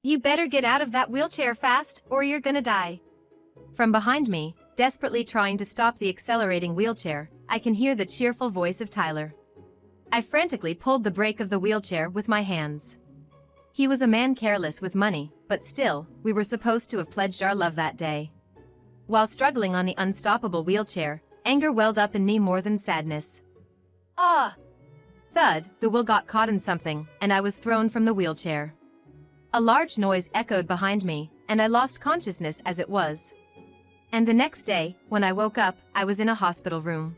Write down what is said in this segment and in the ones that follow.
You better get out of that wheelchair fast, or you're gonna die. From behind me, desperately trying to stop the accelerating wheelchair, I can hear the cheerful voice of Tyler. I frantically pulled the brake of the wheelchair with my hands. He was a man careless with money, but still, we were supposed to have pledged our love that day. While struggling on the unstoppable wheelchair, anger welled up in me more than sadness. Ah! Thud, the wheel got caught in something, and I was thrown from the wheelchair. A large noise echoed behind me, and I lost consciousness as it was. And the next day, when I woke up, I was in a hospital room.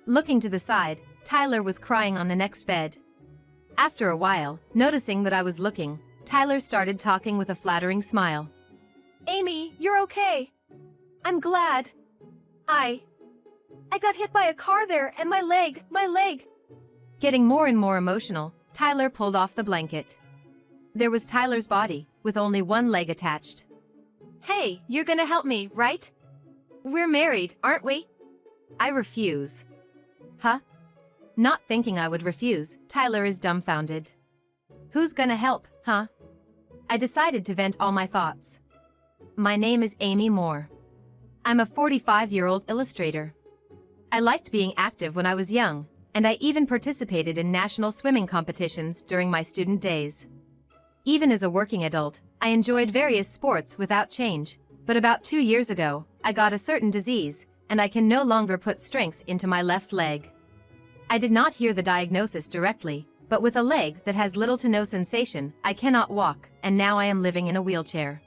Looking to the side, Tyler was crying on the next bed. After a while, noticing that I was looking, Tyler started talking with a flattering smile. Amy, you're okay. I'm glad. I got hit by a car there and my leg. Getting more and more emotional, Tyler pulled off the blanket. There was Tyler's body, with only one leg attached. Hey, you're gonna help me, right? We're married, aren't we? I refuse. Huh? Not thinking I would refuse, Tyler is dumbfounded. Who's gonna help, huh? I decided to vent all my thoughts. My name is Amy Moore. I'm a 45-year-old illustrator. I liked being active when I was young, and I even participated in national swimming competitions during my student days. Even as a working adult, I enjoyed various sports without change, but about 2 years ago, I got a certain disease, and I can no longer put strength into my left leg. I did not hear the diagnosis directly, but with a leg that has little to no sensation, I cannot walk, and now I am living in a wheelchair.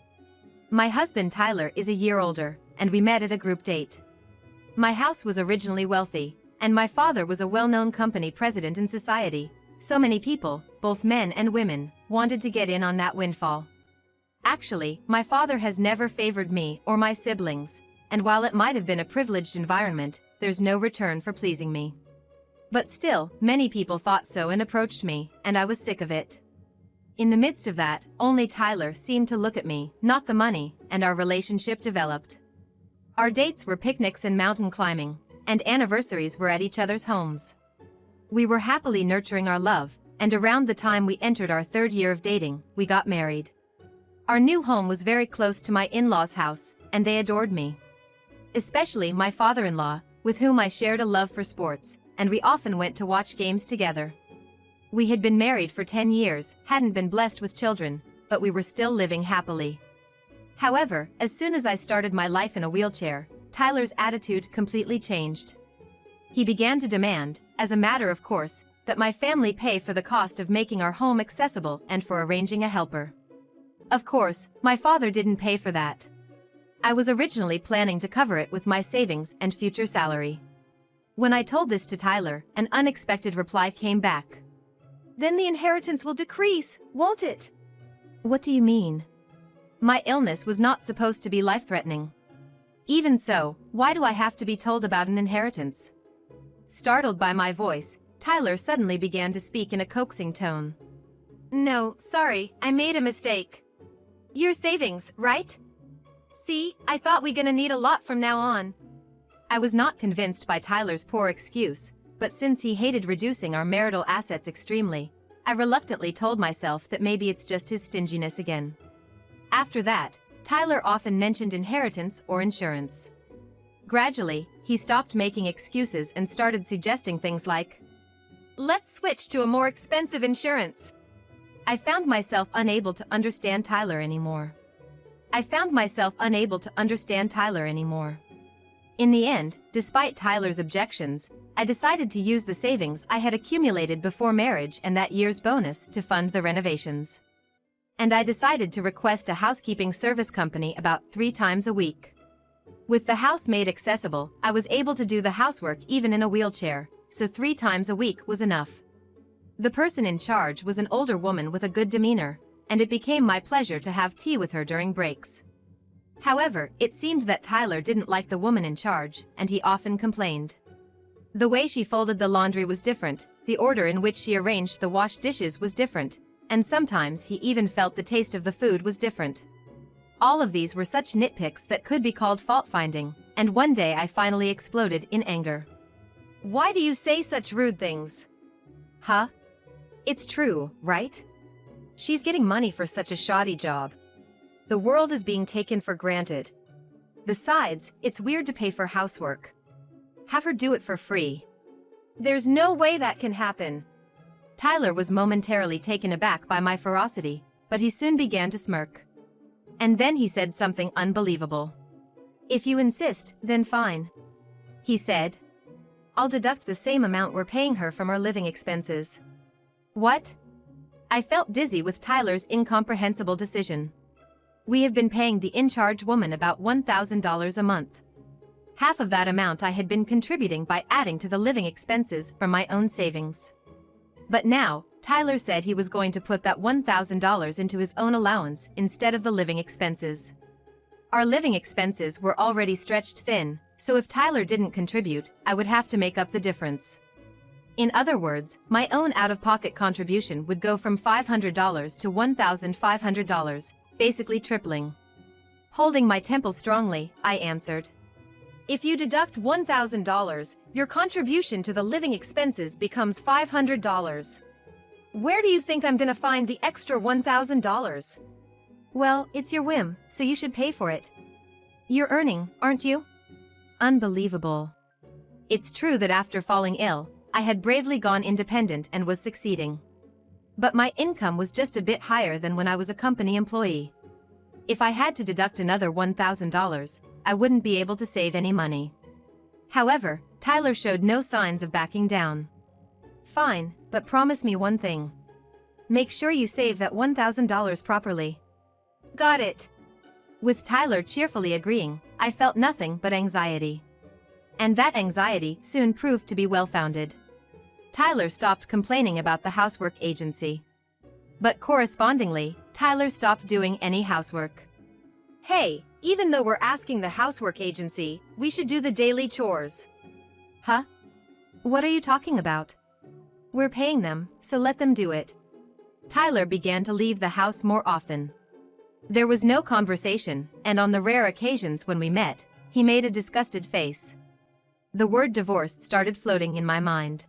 My husband Tyler is a year older, and we met at a group date. My house was originally wealthy, and my father was a well-known company president in society. So many people, both men and women, wanted to get in on that windfall. Actually, my father has never favored me or my siblings, and while it might have been a privileged environment, there's no return for pleasing me. But still, many people thought so and approached me, and I was sick of it. In the midst of that, only Tyler seemed to look at me, not the money, and our relationship developed. Our dates were picnics and mountain climbing, and anniversaries were at each other's homes. We were happily nurturing our love, and around the time we entered our 3rd year of dating, we got married. Our new home was very close to my in-laws' house, and they adored me. Especially my father-in-law, with whom I shared a love for sports, and we often went to watch games together. We had been married for 10 years, hadn't been blessed with children, but we were still living happily. However, as soon as I started my life in a wheelchair, Tyler's attitude completely changed. He began to demand, as a matter of course, that my family pay for the cost of making our home accessible and for arranging a helper. Of course, my father didn't pay for that. I was originally planning to cover it with my savings and future salary. When I told this to Tyler, an unexpected reply came back. Then the inheritance will decrease, won't it? What do you mean? My illness was not supposed to be life-threatening. Even so, why do I have to be told about an inheritance? Startled by my voice, Tyler suddenly began to speak in a coaxing tone. No, sorry, I made a mistake. Your savings, right? See, I thought we gonna need a lot from now on. I was not convinced by Tyler's poor excuse, but since he hated reducing our marital assets extremely, I reluctantly told myself that maybe it's just his stinginess again. After that, Tyler often mentioned inheritance or insurance. Gradually, he stopped making excuses and started suggesting things like, let's switch to a more expensive insurance. I found myself unable to understand Tyler anymore. In the end, despite Tyler's objections, I decided to use the savings I had accumulated before marriage and that year's bonus to fund the renovations. And I decided to request a housekeeping service company about 3 times a week. With the house made accessible, I was able to do the housework even in a wheelchair, so 3 times a week was enough. The person in charge was an older woman with a good demeanor, and it became my pleasure to have tea with her during breaks. However, it seemed that Tyler didn't like the woman in charge, and he often complained. The way she folded the laundry was different, the order in which she arranged the washed dishes was different, and sometimes he even felt the taste of the food was different. All of these were such nitpicks that could be called fault-finding, and one day I finally exploded in anger. Why do you say such rude things? Huh? It's true, right? She's getting money for such a shoddy job. The world is being taken for granted. Besides, it's weird to pay for housework. Have her do it for free. There's no way that can happen. Tyler was momentarily taken aback by my ferocity, but he soon began to smirk. And then he said something unbelievable. "If you insist, then fine," he said. "I'll deduct the same amount we're paying her from our living expenses." What? I felt dizzy with Tyler's incomprehensible decision. We have been paying the in-charge woman about $1,000 a month. Half of that amount I had been contributing by adding to the living expenses from my own savings. But now, Tyler said he was going to put that $1,000 into his own allowance instead of the living expenses. Our living expenses were already stretched thin, so if Tyler didn't contribute, I would have to make up the difference. In other words, my own out-of-pocket contribution would go from $500 to $1,500, basically tripling. Holding my temple strongly, I answered. If you deduct $1,000, your contribution to the living expenses becomes $500. Where do you think I'm gonna find the extra $1,000? Well, it's your whim, so you should pay for it. You're earning, aren't you? Unbelievable. It's true that after falling ill, I had bravely gone independent and was succeeding. But my income was just a bit higher than when I was a company employee. If I had to deduct another $1,000, I wouldn't be able to save any money. However, Tyler showed no signs of backing down. Fine, but promise me one thing. Make sure you save that $1,000 properly. Got it. With Tyler cheerfully agreeing, I felt nothing but anxiety. And that anxiety soon proved to be well-founded. Tyler stopped complaining about the housework agency. But correspondingly, Tyler stopped doing any housework. Hey, even though we're asking the housework agency, we should do the daily chores. Huh? What are you talking about? We're paying them, so let them do it. Tyler began to leave the house more often. There was no conversation, and on the rare occasions when we met, he made a disgusted face. The word divorce started floating in my mind.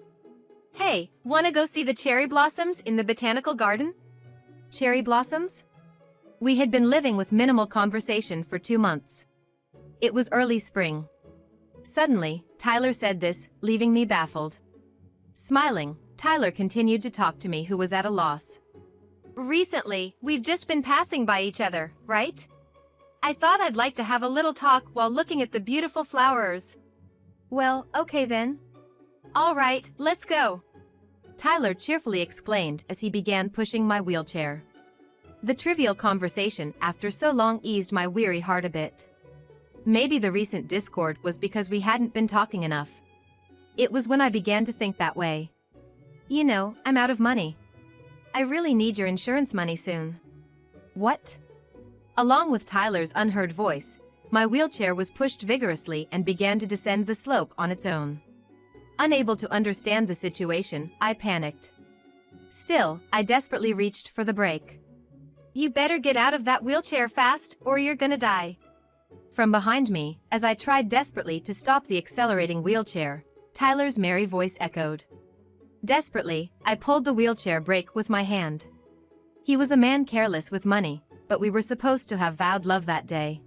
Hey, wanna go see the cherry blossoms in the botanical garden? Cherry blossoms? We had been living with minimal conversation for 2 months. It was early spring. Suddenly, Tyler said this, leaving me baffled. Smiling, Tyler continued to talk to me, who was at a loss. Recently, we've just been passing by each other, right? I thought I'd like to have a little talk while looking at the beautiful flowers. Well, okay then. All right, let's go. Tyler cheerfully exclaimed as he began pushing my wheelchair. The trivial conversation after so long eased my weary heart a bit. Maybe the recent discord was because we hadn't been talking enough. It was when I began to think that way. You know, I'm out of money. I really need your insurance money soon. What? Along with Tyler's unheard voice, my wheelchair was pushed vigorously and began to descend the slope on its own. Unable to understand the situation, I panicked. Still, I desperately reached for the brake. You better get out of that wheelchair fast, or you're gonna die. From behind me, as I tried desperately to stop the accelerating wheelchair, Tyler's merry voice echoed. Desperately, I pulled the wheelchair brake with my hand. He was a man careless with money, but we were supposed to have vowed love that day.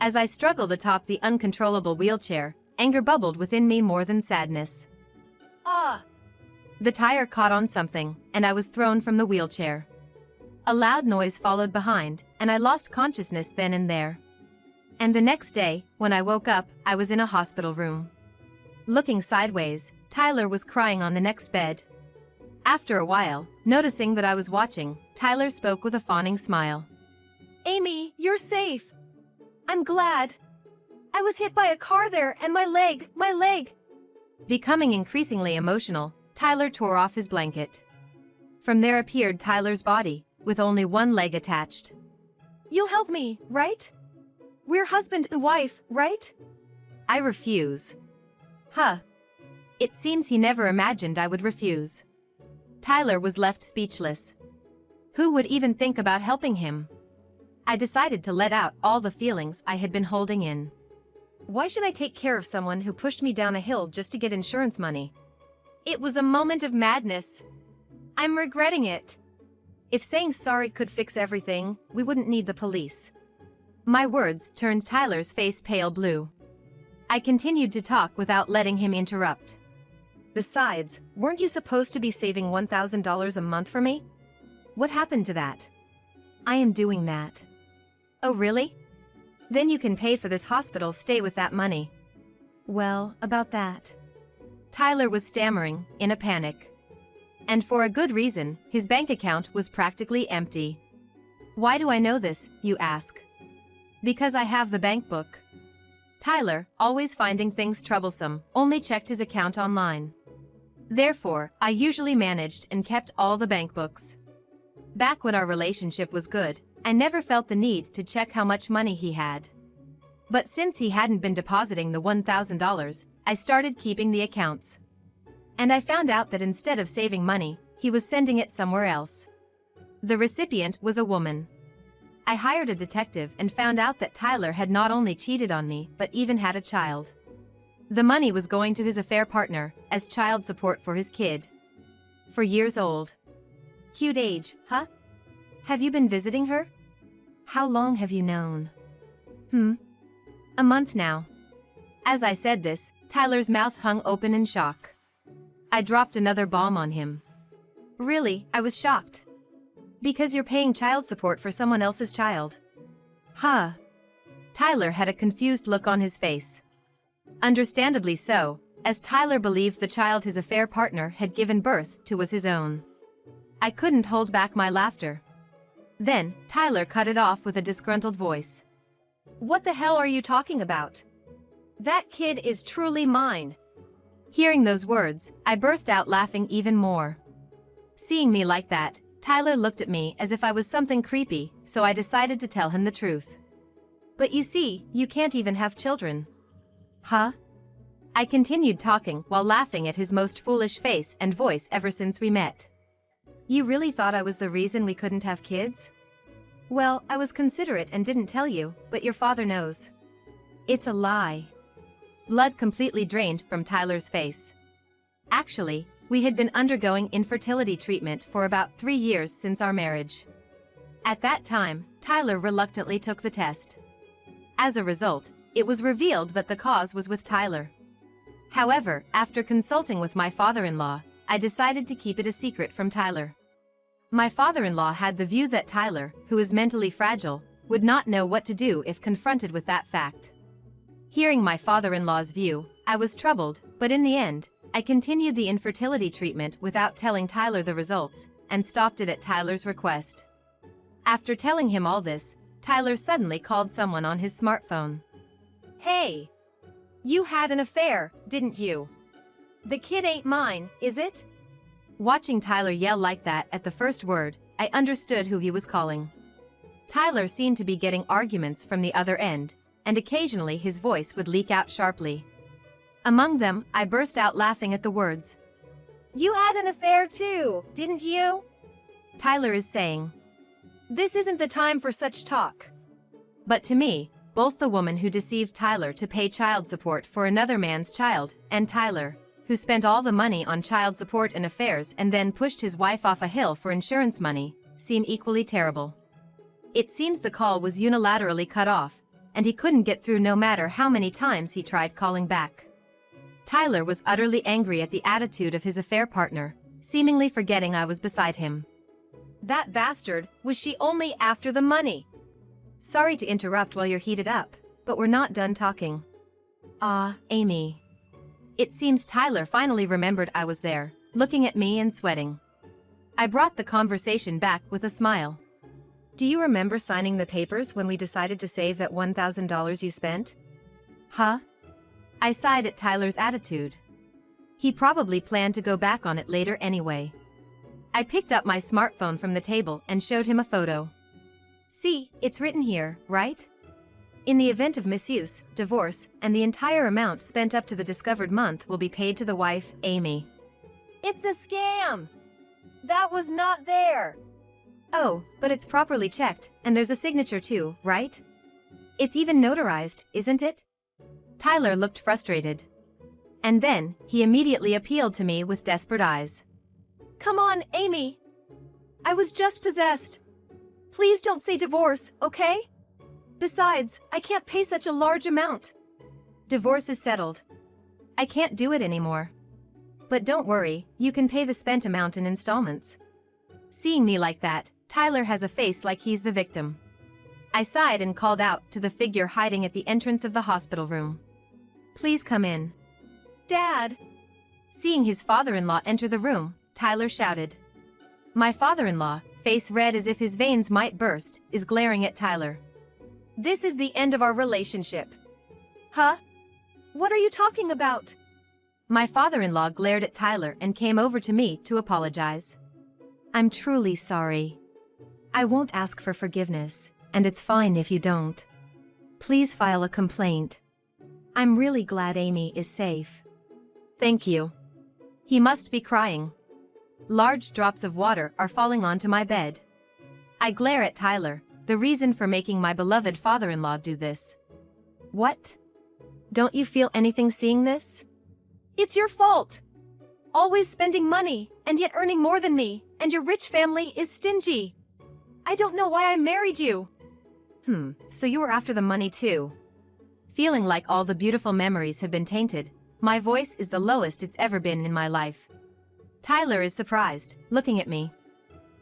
As I struggled atop the uncontrollable wheelchair, anger bubbled within me more than sadness. Ah! The tire caught on something, and I was thrown from the wheelchair. A loud noise followed behind, and I lost consciousness then and there. And the next day, when I woke up, I was in a hospital room. Looking sideways, Tyler was crying on the next bed. After a while, noticing that I was watching, Tyler spoke with a fawning smile. Amy, you're safe. I'm glad. I was hit by a car there and my leg. Becoming increasingly emotional, Tyler tore off his blanket. From there appeared Tyler's body, with only one leg attached. You'll help me, right? We're husband and wife, right? I refuse. Huh. It seems he never imagined I would refuse. Tyler was left speechless. Who would even think about helping him? I decided to let out all the feelings I had been holding in. Why should I take care of someone who pushed me down a hill just to get insurance money? It was a moment of madness. I'm regretting it. If saying sorry could fix everything, we wouldn't need the police. My words turned Tyler's face pale blue. I continued to talk without letting him interrupt. Besides, weren't you supposed to be saving $1,000 a month for me? What happened to that? I am doing that. Oh really? Then you can pay for this hospital stay with that money. Well, about that. Tyler was stammering, in a panic. And for a good reason, his bank account was practically empty. Why do I know this, you ask? Because I have the bank book. Tyler, always finding things troublesome, only checked his account online. Therefore, I usually managed and kept all the bank books. Back when our relationship was good, I never felt the need to check how much money he had. But since he hadn't been depositing the $1,000, I started keeping the accounts. And I found out that instead of saving money, he was sending it somewhere else. The recipient was a woman. I hired a detective and found out that Tyler had not only cheated on me but even had a child. The money was going to his affair partner as child support for his kid. 4 years old. Cute age, huh? Have you been visiting her? How long have you known? A month now. As I said this, Tyler's mouth hung open in shock. I dropped another bomb on him. Really, I was shocked. Because you're paying child support for someone else's child. Huh. Tyler had a confused look on his face. Understandably so, as Tyler believed the child his affair partner had given birth to was his own. I couldn't hold back my laughter. Then, Tyler cut it off with a disgruntled voice. What the hell are you talking about? That kid is truly mine. Hearing those words, I burst out laughing even more. Seeing me like that, Tyler looked at me as if I was something creepy, so I decided to tell him the truth. But you see, you can't even have children. Huh? I continued talking while laughing at his most foolish face and voice ever since we met. You really thought I was the reason we couldn't have kids? Well, I was considerate and didn't tell you, but your father knows. It's a lie. Blood completely drained from Tyler's face. Actually, we had been undergoing infertility treatment for about 3 years since our marriage. At that time, Tyler reluctantly took the test. As a result, it was revealed that the cause was with Tyler. However, after consulting with my father-in-law, I decided to keep it a secret from Tyler. My father-in-law had the view that Tyler, who is mentally fragile, would not know what to do if confronted with that fact. Hearing my father-in-law's view, I was troubled, but in the end, I continued the infertility treatment without telling Tyler the results, and stopped it at Tyler's request. After telling him all this, Tyler suddenly called someone on his smartphone. Hey! You had an affair, didn't you? The kid ain't mine, is it? Watching Tyler yell like that at the first word, I understood who he was calling. Tyler seemed to be getting arguments from the other end, and occasionally his voice would leak out sharply. Among them, I burst out laughing at the words. You had an affair too, didn't you? Tyler is saying. This isn't the time for such talk. But to me, both the woman who deceived Tyler to pay child support for another man's child, and Tyler, who spent all the money on child support and affairs and then pushed his wife off a hill for insurance money, seem equally terrible. It seems the call was unilaterally cut off, and he couldn't get through no matter how many times he tried calling back. Tyler was utterly angry at the attitude of his affair partner, seemingly forgetting I was beside him. That bastard, was she only after the money? Sorry to interrupt while you're heated up, but we're not done talking. Amy. It seems Tyler finally remembered I was there, looking at me and sweating. I brought the conversation back with a smile. Do you remember signing the papers when we decided to save that $1,000 you spent? Huh? I sighed at Tyler's attitude. He probably planned to go back on it later anyway. I picked up my smartphone from the table and showed him a photo. See, it's written here, right? In the event of misuse, divorce, and the entire amount spent up to the discovered month will be paid to the wife, Amy. It's a scam! That was not there! Oh, but it's properly checked, and there's a signature too, right? It's even notarized, isn't it? Tyler looked frustrated. And then, he immediately appealed to me with desperate eyes. Come on, Amy! I was just possessed. Please don't say divorce, okay? Besides, I can't pay such a large amount. Divorce is settled. I can't do it anymore. But don't worry, you can pay the spent amount in installments. Seeing me like that, Tyler has a face like he's the victim. I sighed and called out to the figure hiding at the entrance of the hospital room. Please come in. Dad! Seeing his father-in-law enter the room, Tyler shouted. My father-in-law, face red as if his veins might burst, is glaring at Tyler. This is the end of our relationship. Huh? What are you talking about? My father-in-law glared at Tyler and came over to me to apologize. I'm truly sorry. I won't ask for forgiveness, and it's fine if you don't. Please file a complaint. I'm really glad Amy is safe. Thank you. He must be crying. Large drops of water are falling onto my bed. I glare at Tyler, the reason for making my beloved father-in-law do this. What? Don't you feel anything seeing this? It's your fault. Always spending money, and yet earning more than me, and your rich family is stingy. I don't know why I married you. So you were after the money too. Feeling like all the beautiful memories have been tainted, my voice is the lowest it's ever been in my life. Tyler is surprised, looking at me.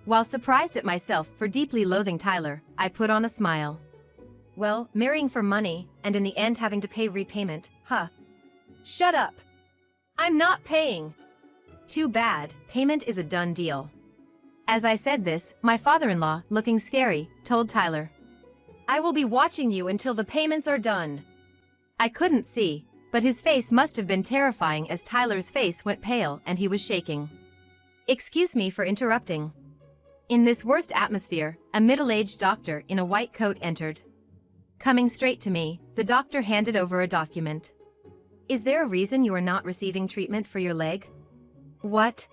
While surprised at myself for deeply loathing Tyler, I put on a smile. Well, marrying for money, and in the end having to pay repayment, huh? Shut up. I'm not paying. Too bad, payment is a done deal. As I said this, my father-in-law, looking scary, told Tyler. I will be watching you until the payments are done. I couldn't see, but his face must have been terrifying as Tyler's face went pale and he was shaking. Excuse me for interrupting. In this worst atmosphere, a middle-aged doctor in a white coat entered. Coming straight to me, the doctor handed over a document. Is there a reason you are not receiving treatment for your leg? What?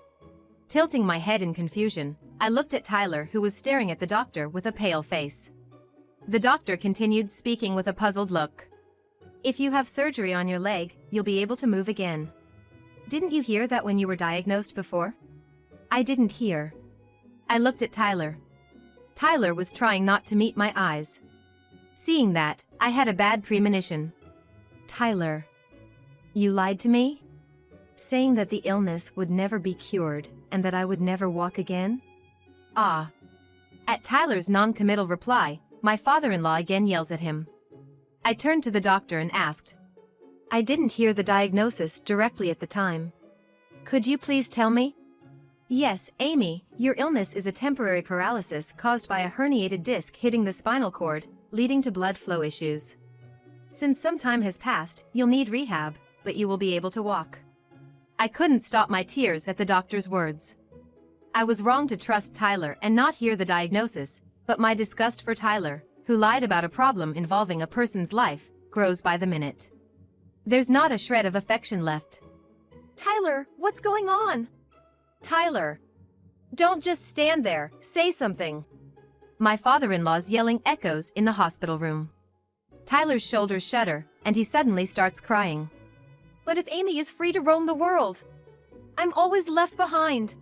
Tilting my head in confusion, I looked at Tyler, who was staring at the doctor with a pale face. The doctor continued speaking with a puzzled look. If you have surgery on your leg, you'll be able to move again. Didn't you hear that when you were diagnosed before? I didn't hear. I looked at Tyler. Tyler was trying not to meet my eyes. Seeing that, I had a bad premonition. Tyler. You lied to me? Saying that the illness would never be cured, and that I would never walk again? Ah. At Tyler's non-committal reply, my father-in-law again yells at him. I turned to the doctor and asked. I didn't hear the diagnosis directly at the time. Could you please tell me? Yes, Amy, your illness is a temporary paralysis caused by a herniated disc hitting the spinal cord, leading to blood flow issues. Since some time has passed, you'll need rehab, but you will be able to walk. I couldn't stop my tears at the doctor's words. I was wrong to trust Tyler and not hear the diagnosis, but my disgust for Tyler, who lied about a problem involving a person's life, grows by the minute. There's not a shred of affection left. Tyler, what's going on? Tyler. Don't just stand there, say something. My father-in-law's yelling echoes in the hospital room. Tyler's shoulders shudder, and he suddenly starts crying. But if Amy is free to roam the world, I'm always left behind.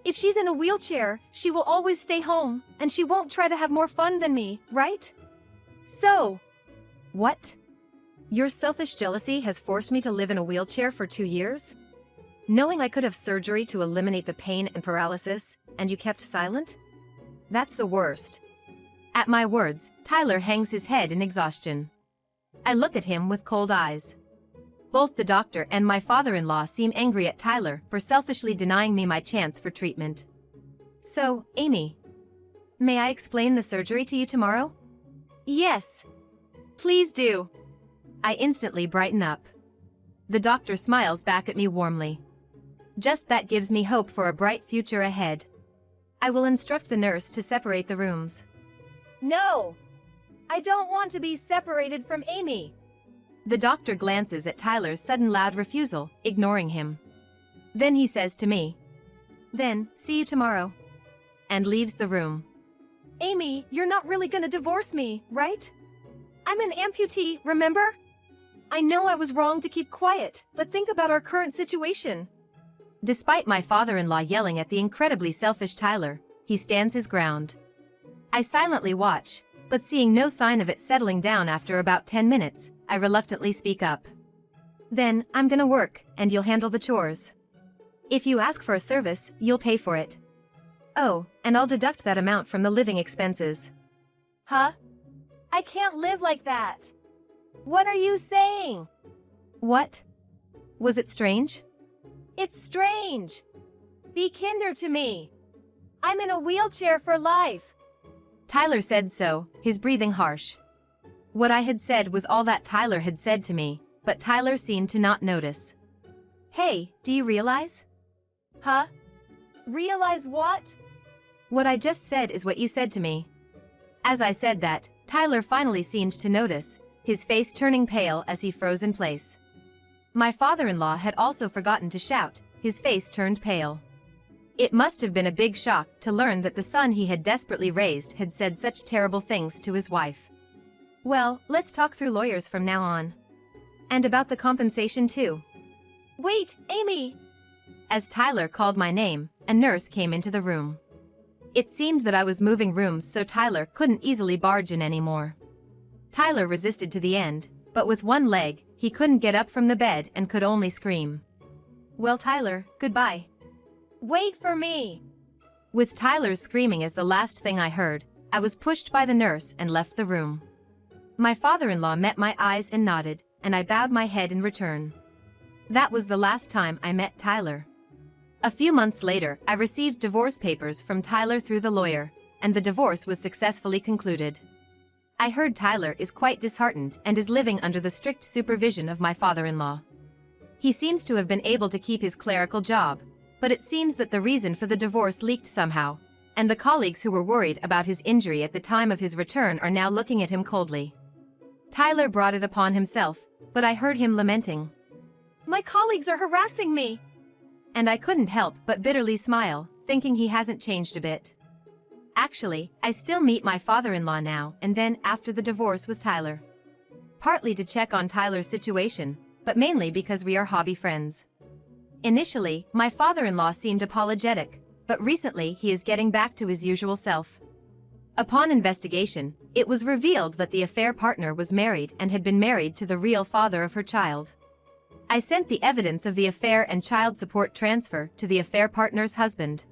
If she's in a wheelchair, she will always stay home, and she won't try to have more fun than me, right? So. What? Your selfish jealousy has forced me to live in a wheelchair for 2 years? Knowing I could have surgery to eliminate the pain and paralysis, and you kept silent? That's the worst. At my words, Tyler hangs his head in exhaustion. I look at him with cold eyes. Both the doctor and my father-in-law seem angry at Tyler for selfishly denying me my chance for treatment. So, Amy, may I explain the surgery to you tomorrow? Yes. Please do. I instantly brighten up. The doctor smiles back at me warmly. Just that gives me hope for a bright future ahead. I will instruct the nurse to separate the rooms. No! I don't want to be separated from Amy. The doctor glances at Tyler's sudden loud refusal, ignoring him. Then he says to me, "Then, see you tomorrow," and leaves the room. Amy, you're not really gonna divorce me, right? I'm an amputee, remember? I know I was wrong to keep quiet, but think about our current situation. Despite my father-in-law yelling at the incredibly selfish Tyler, he he stands his ground. I silently watch, but seeing no sign of it settling down after about 10 minutes, I reluctantly speak up. Then, I'm gonna work, and you'll handle the chores. If you ask for a service, you'll pay for it. Oh, and I'll deduct that amount from the living expenses. Huh? I can't live like that. What are you saying? What? Was it strange? It's strange. Be kinder to me. I'm in a wheelchair for life. Tyler said so, his breathing harsh. What I had said was all that Tyler had said to me, but Tyler seemed to not notice. Hey, do you realize? Huh? Realize what? What I just said is what you said to me. As I said that, Tyler finally seemed to notice, his face turning pale as he froze in place. My father-in-law had also forgotten to shout, his face turned pale. It must have been a big shock to learn that the son he had desperately raised had said such terrible things to his wife. Well, let's talk through lawyers from now on. And about the compensation too. Wait, Amy! As Tyler called my name, a nurse came into the room. It seemed that I was moving rooms so Tyler couldn't easily barge in anymore. Tyler resisted to the end, but with one leg, he couldn't get up from the bed and could only scream. Well, Tyler, goodbye. Wait for me! With Tyler's screaming as the last thing I heard, I was pushed by the nurse and left the room. My father-in-law met my eyes and nodded, and I bowed my head in return. That was the last time I met Tyler. A few months later, I received divorce papers from Tyler through the lawyer, and the divorce was successfully concluded. I heard Tyler is quite disheartened and is living under the strict supervision of my father-in-law. He seems to have been able to keep his clerical job, but it seems that the reason for the divorce leaked somehow, and the colleagues who were worried about his injury at the time of his return are now looking at him coldly. Tyler brought it upon himself, but I heard him lamenting. My colleagues are harassing me! And I couldn't help but bitterly smile, thinking he hasn't changed a bit. Actually, I still meet my father-in-law now and then after the divorce with Tyler. Partly to check on Tyler's situation, but mainly because we are hobby friends. Initially, my father-in-law seemed apologetic, but recently he is getting back to his usual self. Upon investigation, it was revealed that the affair partner was married and had been married to the real father of her child. I sent the evidence of the affair and child support transfer to the affair partner's husband.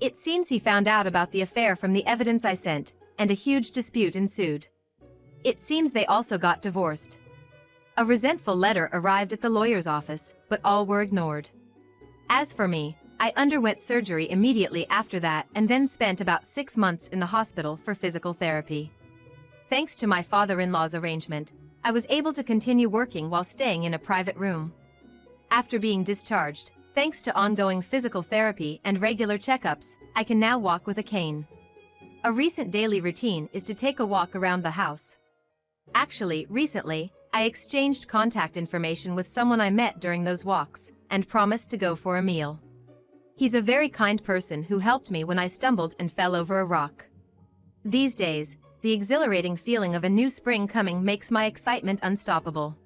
It seems he found out about the affair from the evidence I sent, and a huge dispute ensued. It seems they also got divorced. A resentful letter arrived at the lawyer's office, but all were ignored. As for me, I underwent surgery immediately after that and then spent about 6 months in the hospital for physical therapy. Thanks to my father-in-law's arrangement, I was able to continue working while staying in a private room. After being discharged, thanks to ongoing physical therapy and regular checkups, I can now walk with a cane. A recent daily routine is to take a walk around the house. Actually, recently, I exchanged contact information with someone I met during those walks, and promised to go for a meal. He's a very kind person who helped me when I stumbled and fell over a rock. These days, the exhilarating feeling of a new spring coming makes my excitement unstoppable.